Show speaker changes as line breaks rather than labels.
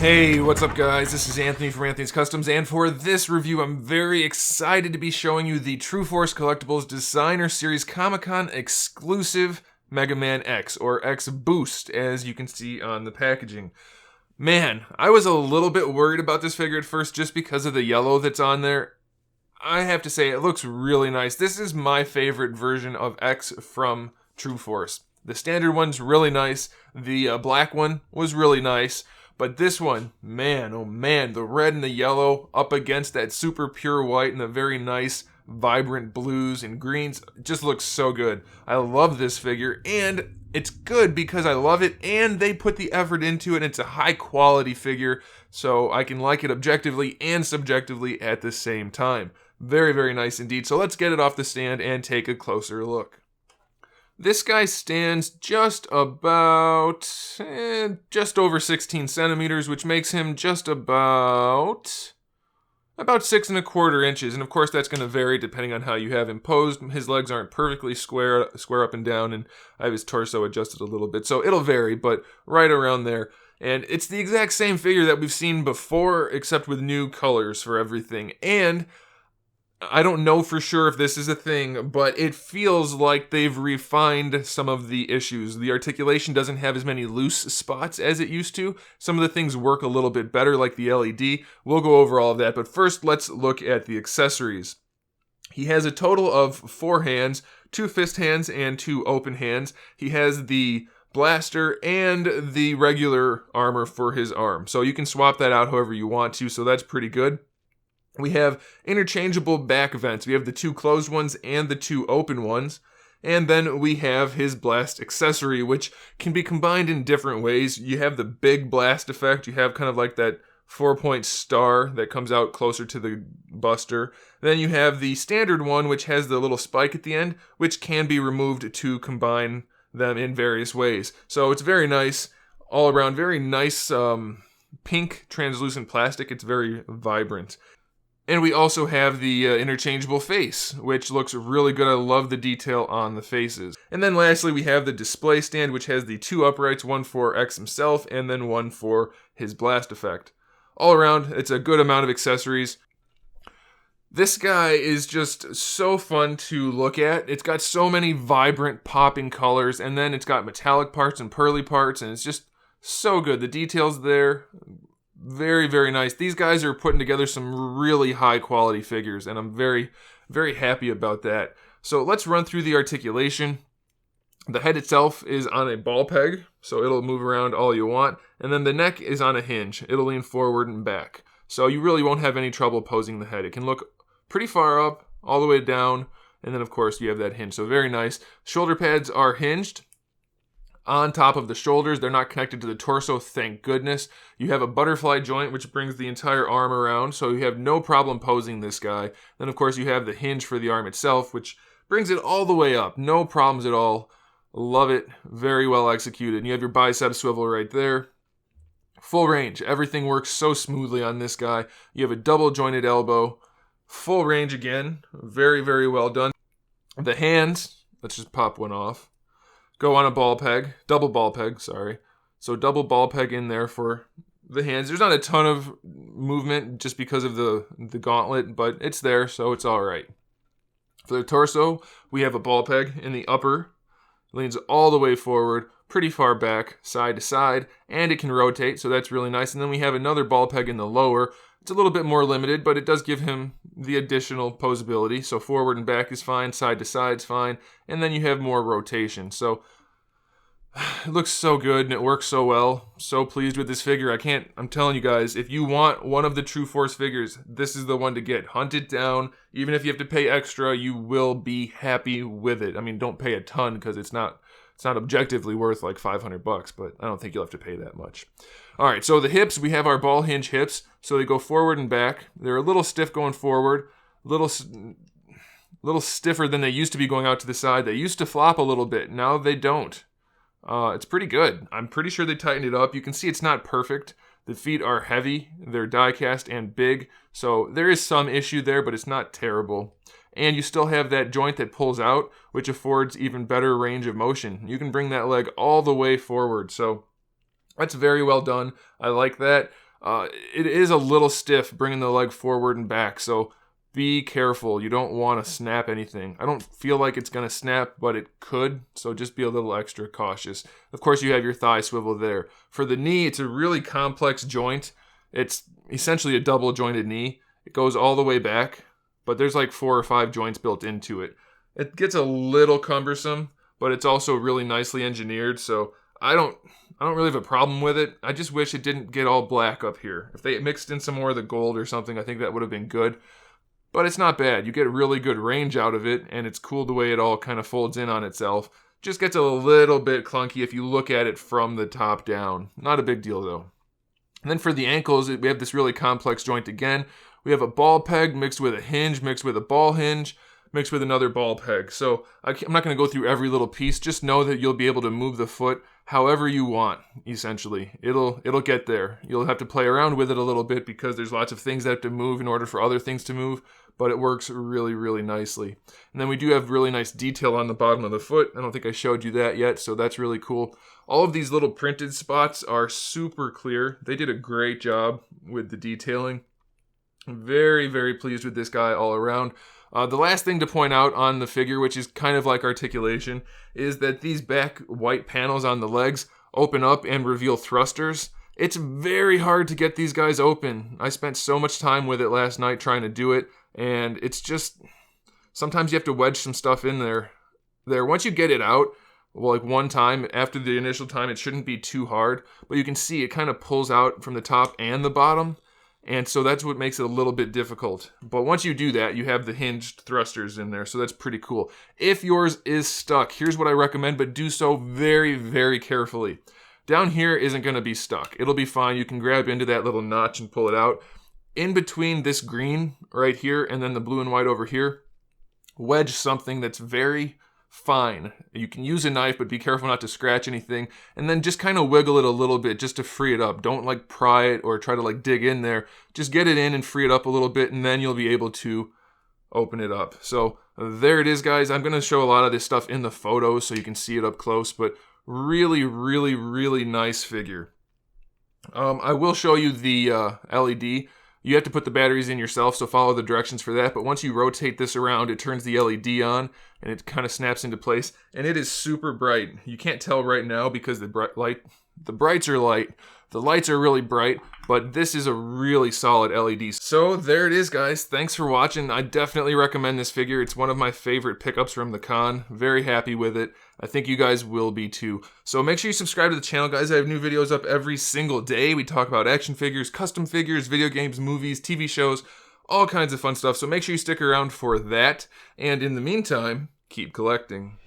Hey, what's up guys? This is Anthony from AnthonysCustoms, and for this review I'm very excited to be showing you the TruForce Collectibles Designer Series Comic-Con exclusive Mega Man X, or X Boost, as you can see on the packaging. Man, I was a little bit worried about this figure at first just because of the yellow that's on there. I have to say, it looks really nice. This is my favorite version of X from TruForce. The standard one's really nice, the black one was really nice, but this one, man, oh man, the red and the yellow up against that super pure white and the very nice, vibrant blues and greens just looks so good. I love this figure, and it's good because I love it, and they put the effort into it. It's a high quality figure, so I can like it objectively and subjectively at the same time. Very, very nice indeed. So let's get it off the stand and take a closer look. This guy stands just about, just over 16 centimeters, which makes him just about 6¼ inches. And of course that's going to vary depending on how you have him posed. His legs aren't perfectly square up and down, and I have his torso adjusted a little bit. So it'll vary, but right around there. And it's the exact same figure that we've seen before, except with new colors for everything. And I don't know for sure if this is a thing, but it feels like they've refined some of the issues. The articulation doesn't have as many loose spots as it used to. Some of the things work a little bit better, like the LED. We'll go over all of that, but first let's look at the accessories. He has a total of 4 hands, 2 fist hands and 2 open hands. He has the blaster and the regular armor for his arm. So you can swap that out however you want to, so that's pretty good. We have interchangeable back vents. We have the 2 closed ones and the 2 open ones. And then we have his blast accessory, which can be combined in different ways. You have the big blast effect. You have kind of like that 4-point star that comes out closer to the buster. Then you have the standard one, which has the little spike at the end, which can be removed to combine them in various ways. So it's very nice all around. Very nice pink translucent plastic. It's very vibrant. And we also have the interchangeable face, which looks really good. I love the detail on the faces. And then lastly, we have the display stand, which has the 2 uprights, one for X himself, and then one for his blast effect. All around, it's a good amount of accessories. This guy is just so fun to look at. It's got so many vibrant, popping colors, and then it's got metallic parts and pearly parts, and it's just so good. The details there, very, very nice. These guys are putting together some really high quality figures, and I'm very, very happy about that. So let's run through the articulation. The head itself is on a ball peg, so it'll move around all you want. And then the neck is on a hinge. It'll lean forward and back. So you really won't have any trouble posing the head. It can look pretty far up, all the way down, and then of course you have that hinge. So very nice. Shoulder pads are hinged on top of the shoulders. They're not connected to the torso, thank goodness. You have a butterfly joint, which brings the entire arm around, so you have no problem posing this guy. Then of course you have the hinge for the arm itself, which brings it all the way up. No problems at all. Love it. Very well executed. And you have your bicep swivel right there. Full range. Everything works so smoothly on this guy. You have a double jointed elbow. Full range again. Very, very well done. The hands, let's just pop one off, go on a ball peg, double ball peg, sorry. So double ball peg in there for the hands. There's not a ton of movement just because of the gauntlet, but it's there, so it's all right. For the torso, we have a ball peg in the upper. It leans all the way forward, pretty far back, side to side, and it can rotate, so that's really nice. And then we have another ball peg in the lower. It's a little bit more limited, but it does give him the additional posability. So forward and back is fine, side to side is fine, and then you have more rotation. So it looks so good and it works so well. So pleased with this figure. I'm telling you guys, if you want one of the TruForce figures, this is the one to get. Hunt it down. Even if you have to pay extra, you will be happy with it. I mean, don't pay a ton because it's not objectively worth like $500, but I don't think you'll have to pay that much. All right, so the hips, we have our ball hinge hips. So they go forward and back. They're a little stiff going forward, a little stiffer than they used to be going out to the side. They used to flop a little bit. Now they don't. It's pretty good. I'm pretty sure they tightened it up. You can see it's not perfect. The feet are heavy. They're die cast and big. So there is some issue there, but it's not terrible. And you still have that joint that pulls out, which affords even better range of motion. You can bring that leg all the way forward. So that's very well done. I like that. It is a little stiff bringing the leg forward and back, so be careful. You don't want to snap anything. I don't feel like it's going to snap, but it could, so just be a little extra cautious. Of course, you have your thigh swivel there. For the knee, it's a really complex joint. It's essentially a double jointed knee. It goes all the way back, but there's like 4 or 5 joints built into it. It gets a little cumbersome, but it's also really nicely engineered, so I don't really have a problem with it. I just wish it didn't get all black up here. If they mixed in some more of the gold or something, I think that would have been good. But it's not bad. You get really good range out of it, and it's cool the way it all kind of folds in on itself. Just gets a little bit clunky if you look at it from the top down. Not a big deal, though. And then for the ankles, we have this really complex joint again. We have a ball peg mixed with a hinge, mixed with a ball hinge, mixed with another ball peg. So I'm not going to go through every little piece. Just know that you'll be able to move the foot however you want, essentially. It'll get there. You'll have to play around with it a little bit because there's lots of things that have to move in order for other things to move, but it works really, really nicely. And then we do have really nice detail on the bottom of the foot. I don't think I showed you that yet, so that's really cool. All of these little printed spots are super clear. They did a great job with the detailing. I'm very, very pleased with this guy all around. The last thing to point out on the figure, which is kind of like articulation, is that these back white panels on the legs open up and reveal thrusters. It's very hard to get these guys open. I spent so much time with it last night trying to do it, and it's just, sometimes you have to wedge some stuff in there. Once you get it out, well, like one time, after the initial time, it shouldn't be too hard, but you can see it kind of pulls out from the top and the bottom. And so that's what makes it a little bit difficult. But once you do that, you have the hinged thrusters in there, so that's pretty cool. If yours is stuck, here's what I recommend, but do so very, very carefully. Down here isn't going to be stuck. It'll be fine. You can grab into that little notch and pull it out. In between this green right here and then the blue and white over here, wedge something that's very fine. You can use a knife, but be careful not to scratch anything. And then just kind of wiggle it a little bit just to free it up. Don't like pry it or try to like dig in there. Just get it in and free it up a little bit, and then you'll be able to open it up. So there it is, guys. I'm going to show a lot of this stuff in the photos so you can see it up close, but really, really, really nice figure. I will show you the LED. You have to put the batteries in yourself, so follow the directions for that. But once you rotate this around, it turns the LED on, and it kind of snaps into place. And it is super bright. You can't tell right now because the brights are light. The lights are really bright, but this is a really solid LED. So there it is, guys. Thanks for watching. I definitely recommend this figure. It's one of my favorite pickups from the con. Very happy with it. I think you guys will be too. So make sure you subscribe to the channel, guys. I have new videos up every single day. We talk about action figures, custom figures, video games, movies, TV shows, all kinds of fun stuff. So make sure you stick around for that. And in the meantime, keep collecting.